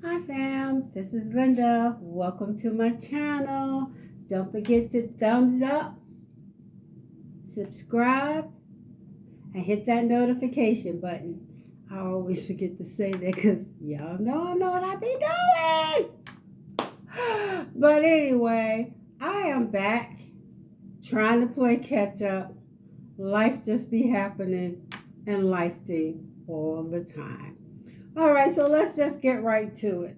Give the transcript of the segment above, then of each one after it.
Hi fam, this is Linda. Welcome to my channel. Don't forget to thumbs up, subscribe, and hit that notification button. I always forget to say that because y'all know what I be doing. But anyway, I am back trying to play catch up. Life just be happening and life do all the time. All right, so let's just get right to it.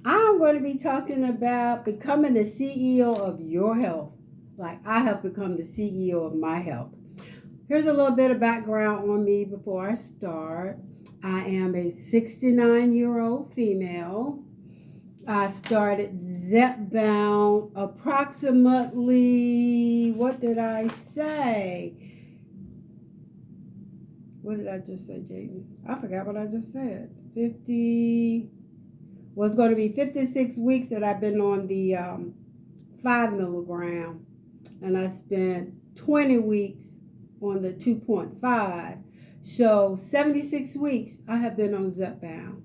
I'm going to be talking about becoming the CEO of your health, like I have become the CEO of my health. Here's a little bit of background on me before I start. I am a 69-year-old female. I started Zepbound approximately, what did I say? What did I just say, Jaden? I forgot what I just said. 50 was going to be 56 weeks that I've been on the 5 milligram, and I spent 20 weeks on the 2.5. So 76 weeks I have been on Zepbound.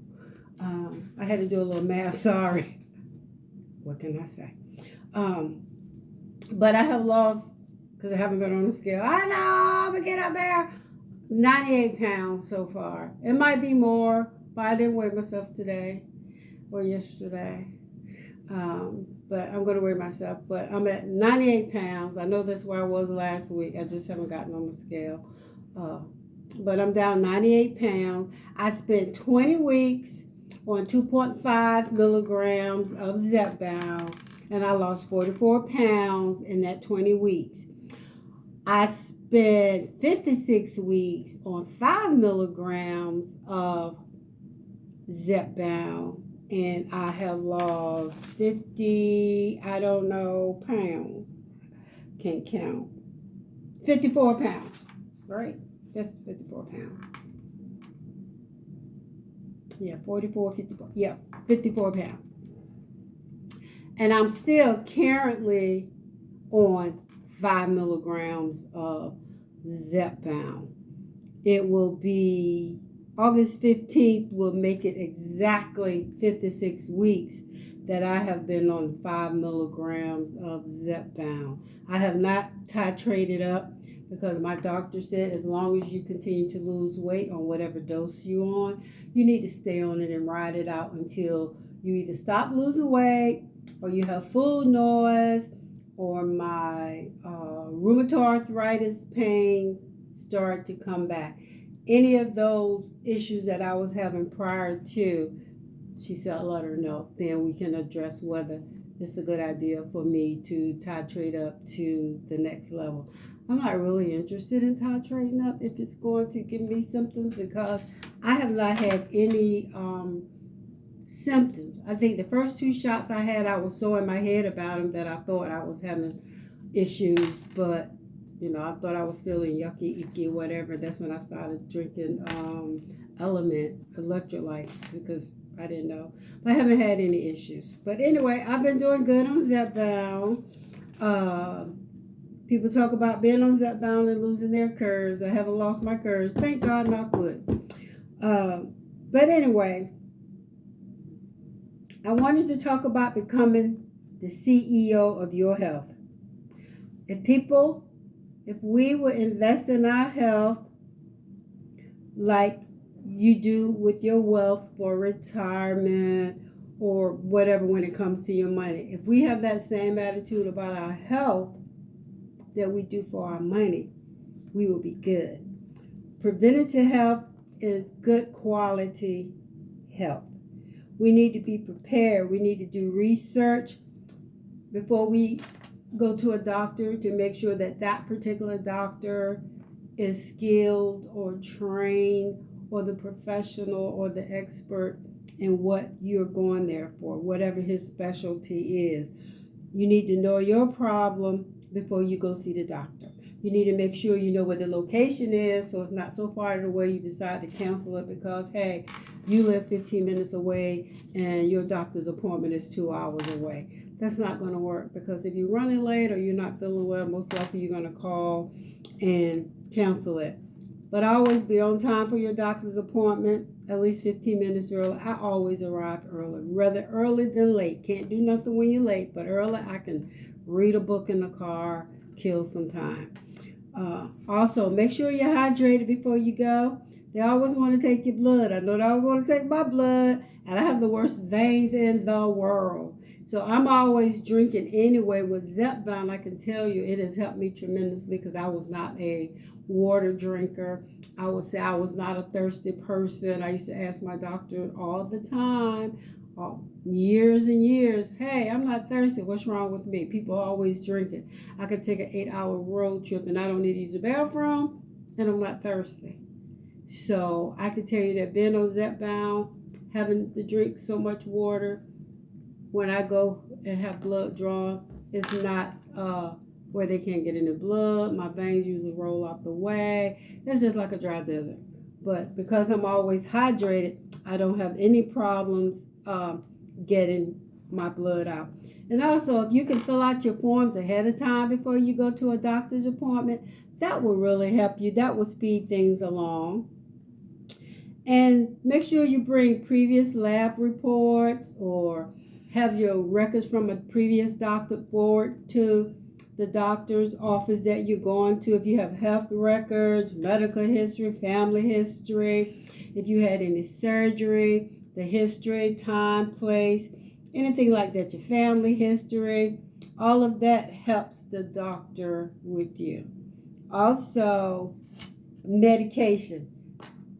I had to do a little math, sorry. What can I say? But I have lost, because I haven't been on the scale. I know, I'm going to get up there. 98 pounds so far. It might be more, but I didn't weigh myself today or yesterday. But I'm going to weigh myself. But I'm at 98 pounds. I know that's where I was last week. I just haven't gotten on the scale. But I'm down 98 pounds. I spent 20 weeks on 2.5 milligrams of Zepbound, and I lost 44 pounds in that 20 weeks. I spent 56 weeks on 5 milligrams of Zepbound, and I have lost 50, I don't know, pounds. Can't count. 54 pounds, right? That's 54 pounds. Yeah, 44, 54. Yeah, 54 pounds. And I'm still currently on 5 milligrams of Zepbound. It will be August 15th will make it exactly 56 weeks that I have been on 5 milligrams of Zepbound. I have not titrated up because my doctor said as long as you continue to lose weight on whatever dose you're on, you need to stay on it and ride it out until you either stop losing weight or you have full noise or my rheumatoid arthritis pain start to come back. Any of those issues that I was having prior to, she said, I'll let her know. Then we can address whether it's a good idea for me to titrate up to the next level. I'm not really interested in titrating up if it's going to give me symptoms because I have not had any symptoms. I think the first 2 shots I had, I was so in my head about them that I thought I was having issues, but I thought I was feeling yucky, icky, whatever. That's when I started drinking electrolytes because I didn't know. But I haven't had any issues. But anyway, I've been doing good on Zepbound. People talk about being on Zepbound and losing their curves. I haven't lost my curves. Thank God, knock wood. But anyway, I wanted to talk about becoming the CEO of your health. If we would invest in our health like you do with your wealth for retirement or whatever when it comes to your money, if we have that same attitude about our health that we do for our money, we will be good. Preventative health is good quality health. We need to be prepared. We need to do research before we go to a doctor to make sure that that particular doctor is skilled or trained or the professional or the expert in what you're going there for, whatever his specialty is. You need to know your problem before you go see the doctor. You need to make sure you know where the location is so it's not so far away you decide to cancel it because, hey, you live 15 minutes away and your doctor's appointment is 2 hours away. That's not going to work because if you're running late or you're not feeling well, most likely you're going to call and cancel it. But always be on time for your doctor's appointment. at least 15 minutes early. I always arrive early, rather early than late. Can't do nothing when you're late, but early I can read a book in the car, kill some time. Also, make sure you're hydrated before you go. They always want to take your blood. I know they always want to take my blood, and I have the worst veins in the world. So I'm always drinking anyway. With Zepbound, I can tell you it has helped me tremendously because I was not a water drinker. I would say I was not a thirsty person. I used to ask my doctor all the time, years and years, hey, I'm not thirsty. What's wrong with me? People are always drinking. I could take an 8-hour road trip and I don't need to use the bathroom and I'm not thirsty. So I can tell you that being on Zepbound, having to drink so much water when I go and have blood drawn, it's not where they can't get any blood. My veins usually roll off the way. It's just like a dry desert. But because I'm always hydrated, I don't have any problems getting my blood out. And also, if you can fill out your forms ahead of time before you go to a doctor's appointment, that will really help you. That will speed things along. And make sure you bring previous lab reports or have your records from a previous doctor forward to the doctor's office that you're going to. If you have health records, medical history, family history, if you had any surgery, the history, time, place, anything like that, your family history, all of that helps the doctor with you. Also, medication.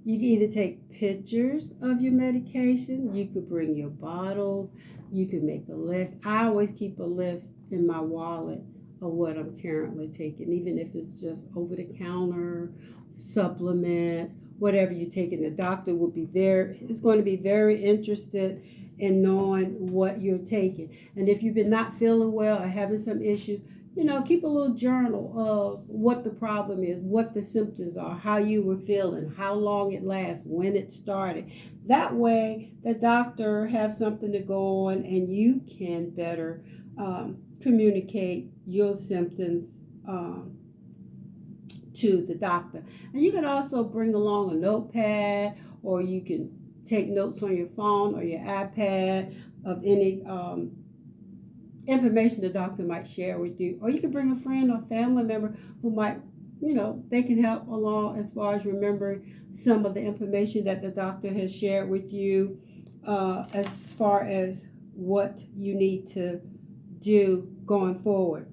You can either take pictures of your medication, you could bring your bottles, you could make a list. I always keep a list in my wallet of what I'm currently taking, even if it's just over the counter, supplements, whatever you're taking. The doctor will be is going to be very interested in knowing what you're taking. And if you've been not feeling well or having some issues, keep a little journal of what the problem is, what the symptoms are, how you were feeling, how long it lasts, when it started. That way, the doctor has something to go on and you can better communicate your symptoms to the doctor. And you can also bring along a notepad, or you can take notes on your phone or your iPad of any information the doctor might share with you. Or you can bring a friend or family member who might, they can help along as far as remembering some of the information that the doctor has shared with you as far as what you need to do going forward.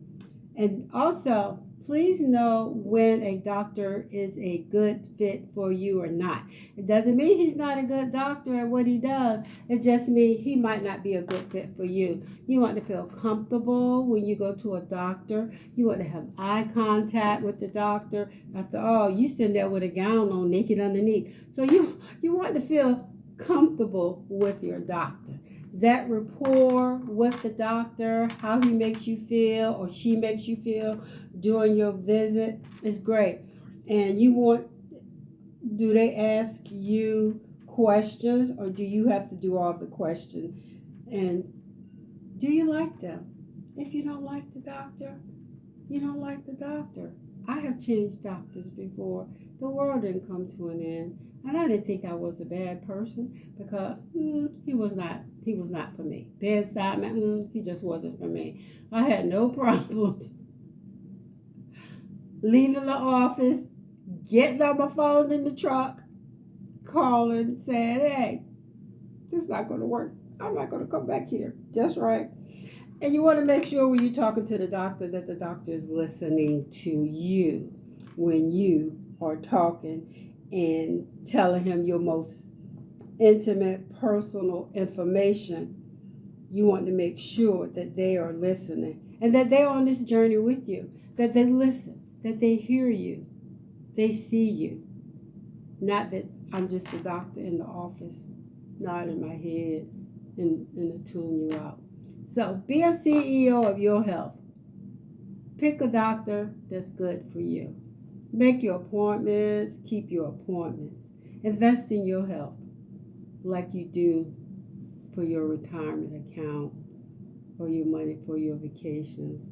And also, please know when a doctor is a good fit for you or not. It doesn't mean he's not a good doctor at what he does. It just means he might not be a good fit for you. You want to feel comfortable when you go to a doctor. You want to have eye contact with the doctor. After all, you sitting there with a gown on, naked underneath. So you want to feel comfortable with your doctor. That rapport with the doctor, how he makes you feel or she makes you feel during your visit is great. And do they ask you questions or do you have to do all the questions? And do you like them? If you don't like the doctor, you don't like the doctor. I have changed doctors before. The world didn't come to an end. And I didn't think I was a bad person because he was not for me. Bedside man, he just wasn't for me. I had no problems leaving the office, getting on my phone in the truck, calling, saying, hey, this is not going to work. I'm not going to come back here. That's right. And you want to make sure when you're talking to the doctor that the doctor is listening to you when you are talking and telling him your most intimate, personal information. You want to make sure that they are listening and that they're on this journey with you, that they listen, that they hear you, they see you. Not that I'm just a doctor in the office, nodding my head and tune you out. So be a CEO of your health. Pick a doctor that's good for you. Make your appointments, keep your appointments. Invest in your health like you do for your retirement account or your money for your vacations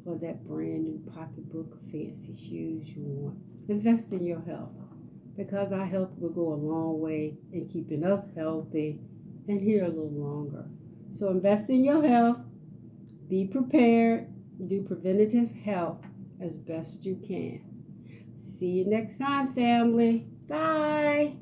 or that brand new pocketbook of fancy shoes you want. Invest in your health. because our health will go a long way in keeping us healthy and here a little longer. So invest in your health, be prepared, do preventative health as best you can. See you next time, family. Bye.